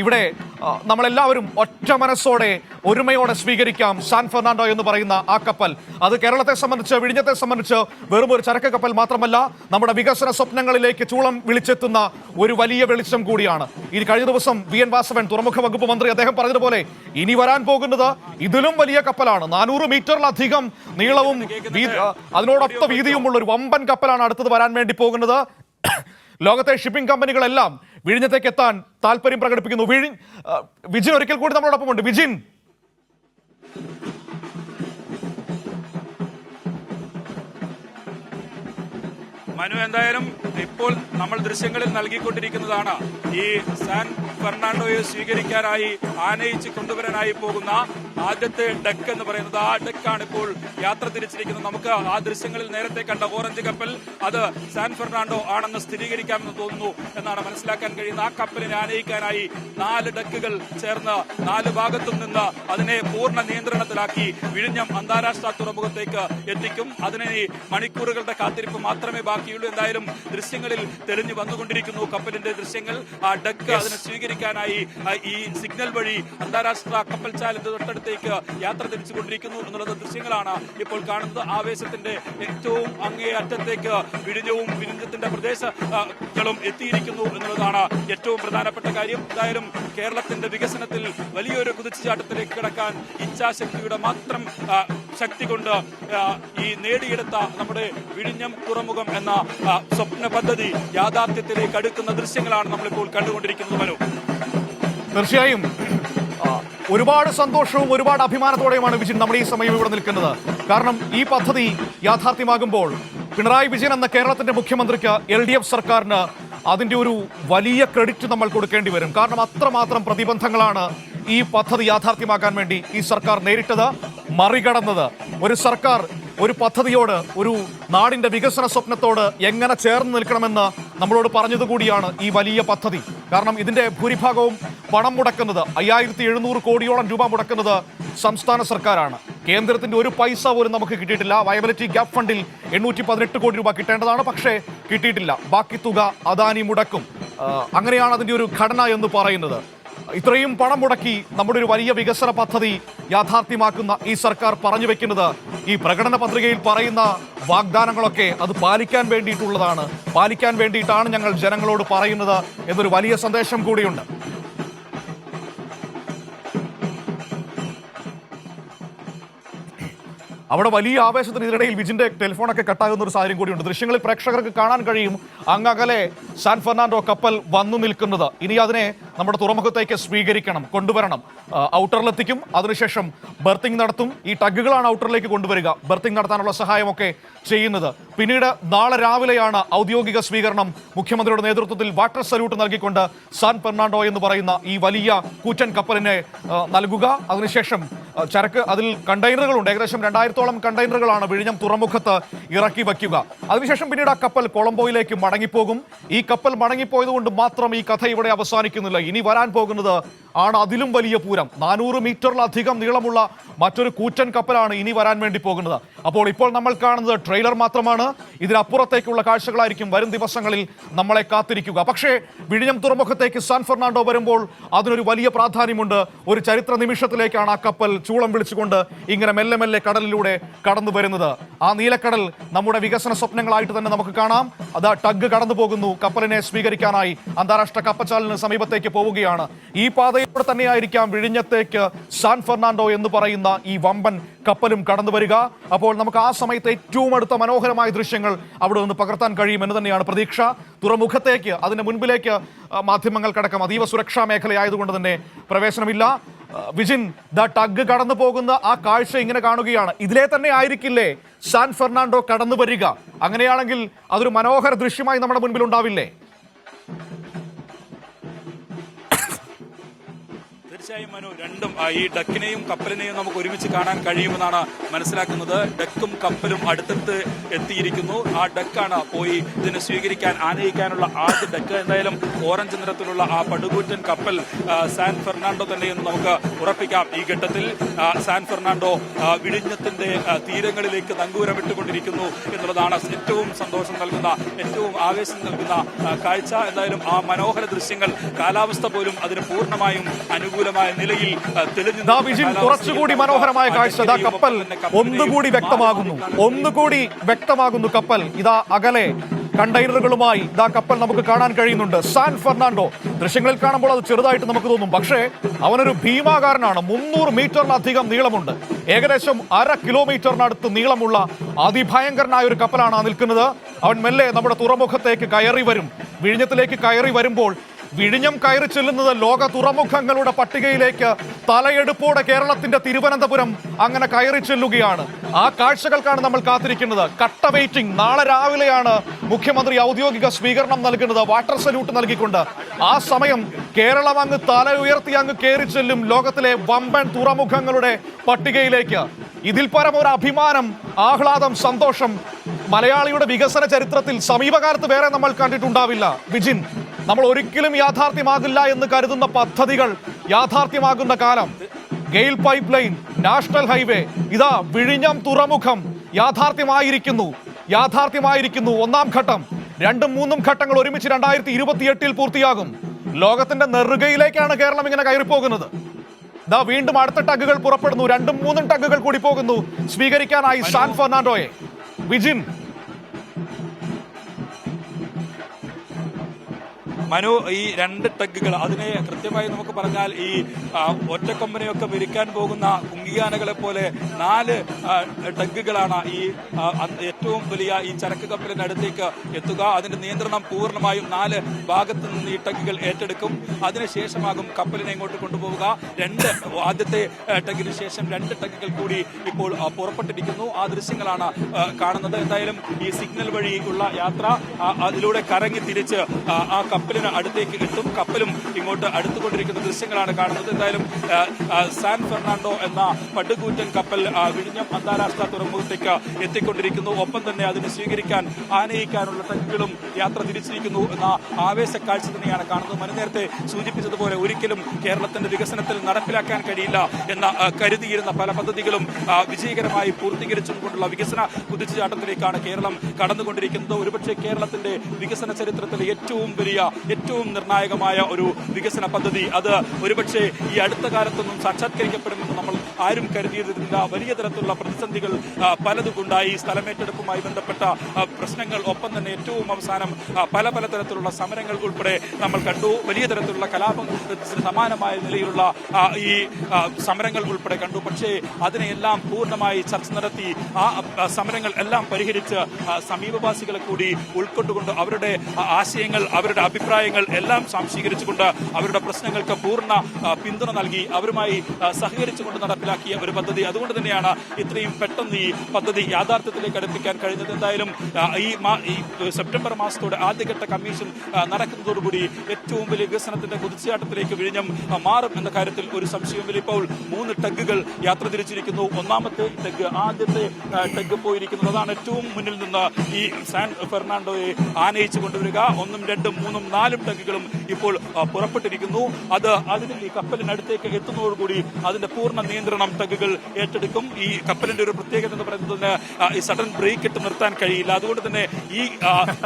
ഇവിടെ നമ്മളെല്ലാവരും ഒറ്റ മനസ്സോടെ ഒരുമയോടെ സ്വീകരിക്കാം സാൻ ഫെർണാണ്ടോ എന്ന് പറയുന്ന ആ കപ്പൽ. അത് കേരളത്തെ സംബന്ധിച്ച്, വിഴിഞ്ഞത്തെ സംബന്ധിച്ച് വെറും ഒരു ചരക്ക് കപ്പൽ മാത്രമല്ല, നമ്മുടെ വികസന സ്വപ്നങ്ങളിലേക്ക് ചൂളം വിളിച്ചെത്തുന്ന ഒരു വലിയ വെളിച്ചം കൂടിയാണ്. ഈ കഴിഞ്ഞ ദിവസം VN വാസവൻ, തുറമുഖ വകുപ്പ് മന്ത്രി, അദ്ദേഹം പറഞ്ഞതുപോലെ ഇനി വരാൻ പോകുന്നത് ഇതിലും വലിയ കപ്പലാണ്. 400 മീറ്ററിലധികം നീളവും അതിനോടൊപ്പം വീതിയുമുള്ള ഒരു വമ്പൻ കപ്പലാണ് അടുത്തത് വരാൻ വേണ്ടി പോകുന്നത്. ലോകത്തെ ഷിപ്പിംഗ് കമ്പനികളെല്ലാം വിഴിഞ്ഞത്തേക്ക് എത്താൻ താല്പര്യം പ്രകടിപ്പിക്കുന്നു. വിജിൻ ഒരിക്കൽ കൂടി നമ്മളോടൊപ്പം ഉണ്ട്. വിജിൻ, മനു, എന്തായാലും ഇപ്പോൾ നമ്മൾ ദൃശ്യങ്ങളിൽ നൽകിക്കൊണ്ടിരിക്കുന്നതാണ് ഈ സാൻ ഫെർണാണ്ടോയെ സ്വീകരിക്കാനായി ആനയിച്ച് കൊണ്ടുവരാനായി പോകുന്ന ആദ്യത്തെ ഡെക്ക് എന്ന് പറയുന്നത്. ആ ഡെക്കാണ് ഇപ്പോൾ യാത്ര തിരിച്ചിരിക്കുന്നത്. നമുക്ക് ആ ദൃശ്യങ്ങളിൽ നേരത്തെ കണ്ട ഓറഞ്ച് കപ്പൽ അത് സാൻ ഫെർണാണ്ടോ ആണെന്ന് സ്ഥിരീകരിക്കാമെന്ന് തോന്നുന്നു എന്നാണ് മനസ്സിലാക്കാൻ കഴിയുന്നത്. ആ കപ്പലിനെ ആനയിക്കാനായി 4 ഡെക്കുകൾ ചേർന്ന് 4 ഭാഗത്തും നിന്ന് അതിനെ പൂർണ്ണ നിയന്ത്രണത്തിലാക്കി വിഴിഞ്ഞം അന്താരാഷ്ട്ര തുറമുഖത്തേക്ക് എത്തിക്കും. അതിനെ മണിക്കൂറുകളുടെ കാത്തിരിപ്പ് മാത്രമേ ബാക്കിയുള്ളൂ. എന്തായാലും ദൃശ്യങ്ങളിൽ തെളിഞ്ഞു വന്നുകൊണ്ടിരിക്കുന്നു കപ്പലിന്റെ ദൃശ്യങ്ങൾ. ആ ഡെക്ക് അതിനെ സ്വീകരിക്കാനായി ഈ സിഗ്നൽ വഴി അന്താരാഷ്ട്ര കപ്പൽച്ചാലിന്റെ തൊട്ടടുത്തേക്ക് യാത്ര തിരിച്ചുകൊണ്ടിരിക്കുന്നു എന്നുള്ളത് ദൃശ്യങ്ങളാണ് ഇപ്പോൾ കാണുന്നത്. ആവേശത്തിന്റെ ഏറ്റവും അങ്ങേ അറ്റത്തേക്ക് വിഴിഞ്ഞവും വിഴിഞ്ഞത്തിന്റെ പ്രദേശങ്ങളും എത്തിയിരിക്കുന്നു എന്നുള്ളതാണ് ഏറ്റവും പ്രധാനപ്പെട്ട കാര്യം. എന്തായാലും കേരളത്തിന്റെ വികസനത്തിൽ വലിയൊരു കുതിച്ചുചാട്ടത്തിലേക്ക് കിടക്കാൻ ഇച്ഛാശക്തിയുടെ മാത്രം ശക്തി കൊണ്ട് ഈ നേടിയെടുത്ത നമ്മുടെ വിഴിഞ്ഞം തുറമുഖം എന്ന സ്വപ്ന പദ്ധതി യാഥാർത്ഥ്യത്തിലേക്ക് അടുക്കുന്ന ദൃശ്യങ്ങളാണ് നമ്മളിപ്പോൾ കണ്ടുകൊണ്ടിരിക്കുന്നത്. മനു, തീർച്ചയായും ഒരുപാട് സന്തോഷവും ഒരുപാട് അഭിമാനത്തോടെയുമാണ് വിജിൻ നമ്മൾ ഈ സമയം ഇവിടെ നിൽക്കുന്നത്. കാരണം ഈ പദ്ധതി യാഥാർത്ഥ്യമാകുമ്പോൾ പിണറായി വിജയൻ എന്ന കേരളത്തിന്റെ മുഖ്യമന്ത്രിക്ക്, LDF സർക്കാരിന് അതിന്റെ ഒരു വലിയ ക്രെഡിറ്റ് നമ്മൾ കൊടുക്കേണ്ടി വരും. കാരണം അത്രമാത്രം പ്രതിബന്ധങ്ങളാണ് ഈ പദ്ധതി യാഥാർത്ഥ്യമാക്കാൻ വേണ്ടി ഈ സർക്കാർ നേരിട്ടത്, മറികടന്നത്. ഒരു സർക്കാർ ഒരു പദ്ധതിയോട്, ഒരു നാടിന്റെ വികസന സ്വപ്നത്തോട് എങ്ങനെ ചേർന്ന് നിൽക്കണമെന്ന് നമ്മളോട് പറഞ്ഞതുകൂടിയാണ് ഈ വലിയ പദ്ധതി. കാരണം ഇതിന്റെ ഭൂരിഭാഗവും പണം മുടക്കുന്നത് 5700 കോടിയോളം രൂപ മുടക്കുന്നത് സംസ്ഥാന സർക്കാരാണ്. കേന്ദ്രത്തിന്റെ ഒരു പൈസ പോലും നമുക്ക് കിട്ടിയിട്ടില്ല. വയബിലിറ്റി ഗ്യാപ് ഫണ്ടിൽ 818 കോടി രൂപ കിട്ടേണ്ടതാണ്, പക്ഷേ കിട്ടിയിട്ടില്ല. ബാക്കി തുക അദാനി മുടക്കും. അങ്ങനെയാണ് അതിന്റെ ഒരു ഘടന എന്ന് പറയുന്നത്. ഇത്രയും പണം മുടക്കി നമ്മുടെ ഒരു വലിയ വികസന പദ്ധതി യാഥാർത്ഥ്യമാക്കുന്ന ഈ സർക്കാർ പറഞ്ഞു വെക്കുന്നത്, ഈ പ്രകടന പത്രികയിൽ പറയുന്ന വാഗ്ദാനങ്ങളൊക്കെ അത് പാലിക്കാൻ വേണ്ടിയിട്ടുള്ളതാണ്, പാലിക്കാൻ വേണ്ടിയിട്ടാണ് ഞങ്ങൾ ജനങ്ങളോട് പറയുന്നത് എന്നൊരു വലിയ സന്ദേശം കൂടിയുണ്ട്. അവിടെ വലിയ ആവേശത്തിന് ഇതിനിടയിൽ വിജിന്റെ ടെലിഫോണൊക്കെ കട്ടാകുന്ന ഒരു സാഹചര്യം കൂടിയുണ്ട്. ദൃശ്യങ്ങളിൽ പ്രേക്ഷകർക്ക് കാണാൻ കഴിയും അങ്ങകലെ സാൻ ഫെർണാണ്ടോ കപ്പൽ വന്നു നിൽക്കുന്നത്. ഇനി അതിനെ നമ്മുടെ തുറമുഖത്തേക്ക് സ്വീകരിക്കണം, കൊണ്ടുവരണം. ഔട്ടറിലെത്തിക്കും, അതിനുശേഷം ബർത്തിങ് നടത്തും. ഈ ടഗുകളാണ് ഔട്ടറിലേക്ക് കൊണ്ടുവരിക, ബർത്തിങ് നടത്താനുള്ള സഹായമൊക്കെ ചെയ്യുന്നത്. പിന്നീട് നാളെ രാവിലെയാണ് ഔദ്യോഗിക സ്വീകരണം. മുഖ്യമന്ത്രിയുടെ നേതൃത്വത്തിൽ വാട്ടർ സല്യൂട്ട് നൽകിക്കൊണ്ട് സാൻ ഫെർണാണ്ടോ എന്ന് പറയുന്ന ഈ വലിയ കൂറ്റൻ കപ്പലിനെ നൽകുക. അതിനുശേഷം ചരക്ക്, അതിൽ കണ്ടെയ്നറുകളുണ്ട്, ഏകദേശം 2000ഓളം കണ്ടെയ്നറുകളാണ് വിഴിഞ്ഞം തുറമുഖത്ത് ഇറക്കി വയ്ക്കുക. അതിനുശേഷം പിന്നീട് ആ കപ്പൽ കൊളംബോയിലേക്ക് മടങ്ങിപ്പോകും. ഈ കപ്പൽ മടങ്ങിപ്പോയത് കൊണ്ട് മാത്രം ഈ കഥ ഇവിടെ അവസാനിക്കുന്നില്ല. ഇനി വരാൻ പോകുന്നത് ആണ് അതിലും വലിയ പൂരം. 400 മീറ്ററിലധികം നീളമുള്ള മറ്റൊരു കൂറ്റൻ കപ്പലാണ് ഇനി വരാൻ വേണ്ടി പോകുന്നത്. അപ്പോൾ ഇപ്പോൾ നമ്മൾ കാണുന്നത് ട്രെയിലർ മാത്രമാണ്. ഇതിനപ്പുറത്തേക്കുള്ള കാഴ്ചകളായിരിക്കും വരും ദിവസങ്ങളിൽ നമ്മളെ കാത്തിരിക്കുക. പക്ഷേ വിഴിഞ്ഞം തുറമുഖത്തേക്ക് സാൻ ഫെർണാണ്ടോ വരുമ്പോൾ അതിനൊരു വലിയ പ്രാധാന്യമുണ്ട്. ഒരു ചരിത്ര നിമിഷത്തിലേക്കാണ് ആ കപ്പൽ ചൂളം വിളിച്ചുകൊണ്ട് ഇങ്ങനെ മെല്ലെ മെല്ലെ കടലിലൂടെ കടന്നു വരുന്നത്. ആ നീലക്കടൽ നമ്മുടെ വികസന സ്വപ്നങ്ങളായിട്ട് തന്നെ നമുക്ക് കാണാം. അത് ടഗ് കടന്നു പോകുന്നു, കപ്പലിനെ സ്വീകരിക്കാനായി അന്താരാഷ്ട്ര കപ്പച്ചാലിന് സമീപത്തേക്ക് പോവുകയാണ്. ഈ പാതയിലൂടെ തന്നെയായിരിക്കാം വിഴിഞ്ഞത്തേക്ക് സാൻ ഫെർണാണ്ടോ എന്ന് പറയുന്ന ഈ വമ്പൻ കപ്പലും കടന്നു വരിക. അപ്പോൾ നമുക്ക് ആ സമയത്ത് ഏറ്റവും അടുത്ത മനോഹരമായ ദൃശ്യങ്ങൾ അവിടെ നിന്ന് പകർത്താൻ കഴിയുമെന്ന് തന്നെയാണ് പ്രതീക്ഷ. തുറമുഖത്തേക്ക്, അതിന് മുൻപിലേക്ക് മാധ്യമങ്ങൾക്കടക്കം അതീവ സുരക്ഷാ മേഖലയായതുകൊണ്ട് തന്നെ പ്രവേശനമില്ല. വിജിൻ, ദ ടഗ് കടന്നു പോകുന്ന ആ കാഴ്ച ഇങ്ങനെ കാണുകയാണ്. ഇതിലെ തന്നെ ആയിരിക്കില്ലേ സാൻ ഫെർണാണ്ടോ കടന്നു വരിക? അങ്ങനെയാണെങ്കിൽ അതൊരു മനോഹര ദൃശ്യമായി നമ്മുടെ മുൻപിൽ ഉണ്ടാവില്ലേ? തീർച്ചയായും മനു, രണ്ടും ഈ ഡക്കിനെയും കപ്പലിനെയും നമുക്ക് ഒരുമിച്ച് കാണാൻ കഴിയുമെന്നാണ് മനസ്സിലാക്കുന്നത്. ഡക്കും കപ്പലും അടുത്തടുത്ത് എത്തിയിരിക്കുന്നു. ആ ഡക്കാണ് പോയി ഇതിനെ സ്വീകരിക്കാൻ ആനയിക്കാനുള്ള ആദ്യ ഡക്ക്. എന്തായാലും ഓറഞ്ച് നിറത്തിലുള്ള ആ പടുകൂറ്റൻ കപ്പൽ സാൻ ഫെർണാണ്ടോ തന്നെയെന്ന് നമുക്ക് ഉറപ്പിക്കാം. ഈ ഘട്ടത്തിൽ സാൻ ഫെർണാണ്ടോ വിഴിഞ്ഞത്തിന്റെ തീരങ്ങളിലേക്ക് നങ്കൂരമിട്ടുകൊണ്ടിരിക്കുന്നു എന്നുള്ളതാണ് ഏറ്റവും സന്തോഷം നൽകുന്ന, ഏറ്റവും ആവേശം നൽകുന്ന കാഴ്ച. എന്തായാലും ആ മനോഹര ദൃശ്യങ്ങൾ, കാലാവസ്ഥ പോലും അതിന് പൂർണ്ണമായും അനുകൂലമായ നിലയിൽ തെളിഞ്ഞു. കുറച്ചുകൂടി മനോഹരമായ കാഴ്ച. കപ്പൽ ഒന്നുകൂടി വ്യക്തമാകുന്നു കപ്പൽ. ഇതാ അകലെ കണ്ടെയ്നറുകളുമായി ഇതാ കപ്പൽ നമുക്ക് കാണാൻ കഴിയുന്നുണ്ട്. സാൻ ഫെർണാണ്ടോ ദൃശ്യങ്ങളിൽ കാണുമ്പോൾ അത് ചെറുതായിട്ട് നമുക്ക് തോന്നും, പക്ഷേ അവനൊരു ഭീമാകാരനാണ്. 300 മീറ്ററിലധികം നീളമുണ്ട്. ഏകദേശം 1/2 കിലോമീറ്ററിനടുത്ത് നീളമുള്ള അതിഭയങ്കരനായ ഒരു കപ്പലാണ് നിൽക്കുന്നത്. അവൻ മെല്ലെ നമ്മുടെ തുറമുഖത്തേക്ക് കയറി വരും. വിഴിഞ്ഞത്തിലേക്ക് കയറി വരുമ്പോൾ വിഴിഞ്ഞം കയറി ചെല്ലുന്നത് ലോക തുറമുഖങ്ങളുടെ പട്ടികയിലേക്ക് തലയെടുപ്പോടെ കേരളത്തിന്റെ തിരുവനന്തപുരം അങ്ങനെ കയറി ചെല്ലുകയാണ്. ആ കാഴ്ചകൾക്കാണ് നമ്മൾ കാത്തിരിക്കുന്നത്. കട്ട വെയിറ്റിംഗ്. നാളെ രാവിലെയാണ് മുഖ്യമന്ത്രി ഔദ്യോഗിക സ്വീകരണം നൽകുന്നത്, വാട്ടർ സല്യൂട്ട് നൽകിക്കൊണ്ട്. ആ സമയം കേരളം അങ്ങ് തല ഉയർത്തി അങ്ങ് കയറി ചെല്ലും ലോകത്തിലെ വമ്പൻ തുറമുഖങ്ങളുടെ പട്ടികയിലേക്ക്. ഇതിൽ പരം ഒരു അഭിമാനം, ആഹ്ലാദം, സന്തോഷം മലയാളിയുടെ വികസന ചരിത്രത്തിൽ സമീപകാലത്ത് വേറെ നമ്മൾ കണ്ടിട്ടുണ്ടാവില്ല. വിജിൻ, നമ്മൾ ഒരിക്കലും യാഥാർത്ഥ്യമാകില്ല എന്ന് കരുതുന്ന പദ്ധതികൾ യാഥാർത്ഥ്യമാകുന്ന കാലം. GAIL pipeline, national highway, ഇതാ വിഴിഞ്ഞം തുറമുഖം യാഥാർത്ഥ്യമായിരിക്കുന്നു. 1-ാം ഘട്ടം, 2ഉം 3ഉം ഘട്ടങ്ങൾ ഒരുമിച്ച് 2028 പൂർത്തിയാകും. ലോകത്തിന്റെ നെറുകയിലേക്കാണ് കേരളം ഇങ്ങനെ കയറിപ്പോകുന്നത്. ഇതാ വീണ്ടും അടുത്ത ടഗുകൾ പുറപ്പെടുന്നു. 2ഉം 3ഉം ടഗുകൾ കൂടി പോകുന്നു സ്വീകരിക്കാനായി സാൻ ഫെർണാണ്ടോയെ. വിജിൻ, മനു, ഈ 2 ടഗുകൾ, അതിനെ കൃത്യമായി നമുക്ക് പറഞ്ഞാൽ ഈ ഒറ്റക്കൊമ്പനെയൊക്കെ വിരിക്കാൻ പോകുന്ന കുങ്കിയാനകളെ പോലെ 4 ടഗുകളാണ് ഈ ഏറ്റവും വലിയ ഈ ചരക്ക് കപ്പലിന്റെ അടുത്തേക്ക് എത്തുക. അതിന്റെ നിയന്ത്രണം പൂർണ്ണമായും 4 ഭാഗത്ത് നിന്ന് ഈ ടഗുകൾ ഏറ്റെടുക്കും. അതിനുശേഷമാകും കപ്പലിനെ ഇങ്ങോട്ട് കൊണ്ടുപോവുക. ആദ്യത്തെ ടഗിന് ശേഷം 2 ടഗുകൾ കൂടി ഇപ്പോൾ പുറപ്പെട്ടിരിക്കുന്നു. ആ ദൃശ്യങ്ങളാണ് കാണുന്നത്. എന്തായാലും ഈ സിഗ്നൽ വഴിയുള്ള യാത്ര, അതിലൂടെ കറങ്ങി തിരിച്ച് ആ കപ്പലിന് അടുത്തേക്ക് എത്തും. കപ്പലും ഇങ്ങോട്ട് അടുത്തുകൊണ്ടിരിക്കുന്ന ദൃശ്യങ്ങളാണ് കാണുന്നത്. എന്തായാലും സാൻ ഫെർണാണ്ടോ എന്ന പടുകൂറ്റൻ കപ്പൽ വിഴിഞ്ഞം അന്താരാഷ്ട്ര തുറമുഖത്തേക്ക് എത്തിക്കൊണ്ടിരിക്കുന്നു. ഒപ്പം തന്നെ അതിനെ സ്വീകരിക്കാൻ ആനയിക്കാനുള്ള ടഗുകളും യാത്ര തിരിച്ചിരിക്കുന്നു എന്ന ആവേശ കാഴ്ച തന്നെയാണ് കാണുന്നത്. മനു നേരത്തെ സൂചിപ്പിച്ചതുപോലെ ഒരിക്കലും കേരളത്തിന്റെ വികസനത്തിൽ നടപ്പിലാക്കാൻ കഴിയില്ല എന്ന് കരുതിയിരുന്ന പല പദ്ധതികളും വിജയകരമായി പൂർത്തീകരിച്ചുകൊണ്ടുള്ള വികസന കുതിച്ചുചാട്ടത്തിലേക്കാണ് കേരളം കടന്നുകൊണ്ടിരിക്കുന്നത്. ഒരുപക്ഷെ കേരളത്തിന്റെ വികസന ചരിത്രത്തിലെ ഏറ്റവും വലിയ, ഏറ്റവും നിർണായകമായ ഒരു വികസന പദ്ധതി, അത് ഒരുപക്ഷെ ഈ അടുത്ത കാലത്തൊന്നും സാക്ഷാത്കരിക്കപ്പെടുമെന്ന് നമ്മൾ ആരും കരുതിയിരുന്നില്ല. വലിയ തരത്തിലുള്ള പ്രതിസന്ധികൾ പലതുകൊണ്ടായി. സ്ഥലമേറ്റെടുപ്പുമായി ബന്ധപ്പെട്ട പ്രശ്നങ്ങൾ, ഒപ്പം തന്നെ ഏറ്റവും അവസാനം പല തരത്തിലുള്ള സമരങ്ങൾ ഉൾപ്പെടെ നമ്മൾ കണ്ടു. വലിയ തരത്തിലുള്ള കലാപത്തിന് സമാനമായ നിലയിലുള്ള ഈ സമരങ്ങൾ ഉൾപ്പെടെ കണ്ടു. പക്ഷേ അതിനെയെല്ലാം പൂർണ്ണമായി ചർച്ച നടത്തി ആ സമരങ്ങൾ എല്ലാം പരിഹരിച്ച് സമീപവാസികളെ കൂടി ഉൾക്കൊണ്ടുകൊണ്ട് അവരുടെ ആശയങ്ങൾ, അവരുടെ അഭിപ്രായങ്ങൾ എല്ലാം സ്വാംശീകരിച്ചുകൊണ്ട് അവരുടെ പ്രശ്നങ്ങൾക്ക് പൂർണ്ണ പിന്തുണ നൽകി അവരുമായി സഹകരിച്ചുകൊണ്ട് നടപ്പിലാക്കിയ ഒരു പദ്ധതി. അതുകൊണ്ട് തന്നെയാണ് ഇത്രയും പെട്ടെന്ന് ഈ പദ്ധതി യാഥാർത്ഥ്യത്തിലേക്ക് അടുപ്പിക്കാൻ കഴിഞ്ഞത്. എന്തായാലും ഈ സെപ്റ്റംബർ മാസത്തോടെ ആദ്യഘട്ട കമ്മീഷൻ നടക്കുന്നതോടുകൂടി ഏറ്റവും വലിയ വികസനത്തിന്റെ കുതിച്ചുചാട്ടത്തിലേക്ക് വിഴിഞ്ഞം മാറും എന്ന കാര്യത്തിൽ ഒരു സംശയവുമില്ല. ഇപ്പോൾ 3 ടഗുകൾ യാത്ര തിരിച്ചിരിക്കുന്നു. 1-ാമത്തെ ടഗ്, ആദ്യത്തെ ടഗ് പോയിരിക്കുന്നത്, അതാണ് ഏറ്റവും മുന്നിൽ നിന്ന് ഈ സാൻ ഫെർണാണ്ടോയെ ആനയിച്ചു കൊണ്ടുവരിക. 1ഉം 2ഉം 3ഉം 4ഉം ടഗുകളും ഇപ്പോൾ പുറപ്പെട്ടിരിക്കുന്നു. അതിന് ഈ കപ്പലിനടുത്തേക്ക് എത്തുന്നതോടുകൂടി അതിന്റെ പൂർണ്ണ നിയന്ത്രണം ടഗുകൾ ഏറ്റെടുക്കും. ഈ കപ്പലിന്റെ ഒരു പ്രത്യേകത എന്ന് പറയുന്നത് ഈ സഡൻ ബ്രേക്ക് ഇട്ട് നിർത്താൻ കഴിയില്ല. അതുകൊണ്ട് തന്നെ ഈ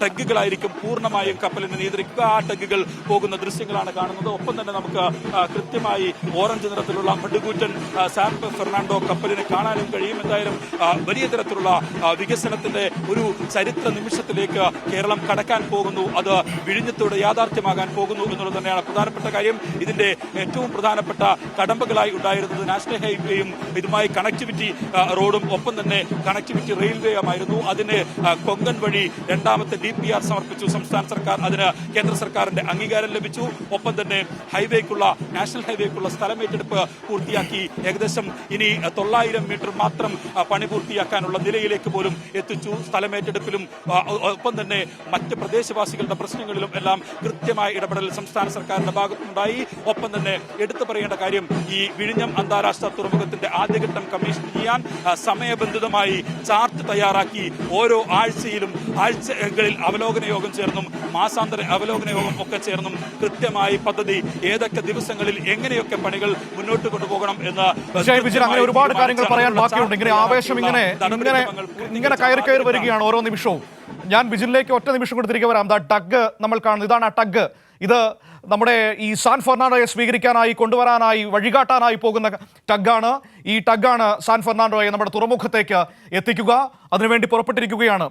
ടഗുകളായിരിക്കും പൂർണ്ണമായും കപ്പലിനെ നിയന്ത്രിക്കുക. ആ ടഗുകൾ പോകുന്ന ദൃശ്യങ്ങളാണ് കാണുന്നത്. ഒപ്പം തന്നെ നമുക്ക് കൃത്യമായി ഓറഞ്ച് നിറത്തിലുള്ള പടുകൂറ്റൻ സാൻ ഫെർണാണ്ടോ കപ്പലിനെ കാണാനും കഴിയും. എന്തായാലും വലിയ തരത്തിലുള്ള വികസനത്തിന്റെ ഒരു ചരിത്ര നിമിഷത്തിലേക്ക് കേരളം കടക്കാൻ പോകുന്നു. അത് വിഴിഞ്ഞത്തോടെ യാഥാർത്ഥ്യമാകാൻ പോകുന്നു എന്നുള്ളത് തന്നെയാണ് പ്രധാനപ്പെട്ട കാര്യം. ഇതിന്റെ ഏറ്റവും പ്രധാനപ്പെട്ട കടമ്പകളായി ഉണ്ടായിരുന്നത് നാഷണൽ ഹൈവേയും ഇതുമായി കണക്ടിവിറ്റി റോഡും ഒപ്പം തന്നെ കണക്ടിവിറ്റി റെയിൽവേയുമായിരുന്നു. അതിന് കൊങ്കൺ വഴി 2ാമത്തെ DPR സമർപ്പിച്ചു സംസ്ഥാന സർക്കാർ. അതിന് കേന്ദ്ര സർക്കാരിന്റെ അംഗീകാരം ലഭിച്ചു. ഒപ്പം തന്നെ നാഷണൽ ഹൈവേക്കുള്ള സ്ഥലമേറ്റെടുപ്പ് പൂർത്തിയാക്കി. ഏകദേശം ഇനി 900 മീറ്റർ മാത്രം പണി പൂർത്തിയാക്കാനുള്ള നിലയിലേക്ക് പോലും എത്തിച്ചു. സ്ഥലമേറ്റെടുപ്പിലും ഒപ്പം തന്നെ മറ്റ് പ്രദേശവാസികളുടെ പ്രശ്നങ്ങളിലും എല്ലാം കൃത്യമായ ഇടപെടൽ സംസ്ഥാന സർക്കാരിന്റെ ഭാഗത്തുനിന്നുണ്ടായി. ഒപ്പം തന്നെ എടുത്തു പറയേണ്ട കാര്യം, ഈ വിഴിഞ്ഞം അന്താരാഷ്ട്ര തുറമുഖത്തിന്റെ ആദ്യഘട്ടം കമ്മീഷൻ ചെയ്യാൻ സമയബന്ധിതമായി ചാർട്ട് തയ്യാറാക്കി ഓരോ ആഴ്ചയിലും ആഴ്ചകളിൽ അവലോകന യോഗം ചേർന്നും മാസാന്തര അവലോകന യോഗം ഒക്കെ ചേർന്നും കൃത്യമായി പദ്ധതി ഏതൊക്കെ ദിവസങ്ങളിൽ എങ്ങനെയൊക്കെ പണികൾ മുന്നോട്ട് കൊണ്ടുപോകണം എന്ന് അങ്ങനെ ഒരുപാട് കാര്യങ്ങൾ പറയാൻ ബാക്കിയുണ്ട്. ഇങ്ങനെ ആവേശം ഇങ്ങനെ കയറി വരികയാണ് ഓരോ നിമിഷവും. ഞാൻ വിജിനിലേക്ക് ഒറ്റ നിമിഷം കൂടി തിരികെ വരാം. ടഗ് നമ്മൾ കാണുന്നു, ഇതാണ് ആ ടഗ്. ഇത് നമ്മുടെ ഈ സാൻ ഫെർണാണ്ടോയെ സ്വീകരിക്കാനായി കൊണ്ടുവരാനായി വഴികാട്ടാനായി പോകുന്ന ടഗ്ഗാണ്. ഈ ടഗ്ഗാണ് സാൻ ഫെർണാണ്ടോയെ നമ്മുടെ തുറമുഖത്തേക്ക് എത്തിക്കുക. അതിനുവേണ്ടി പുറപ്പെട്ടിരിക്കുകയാണ്.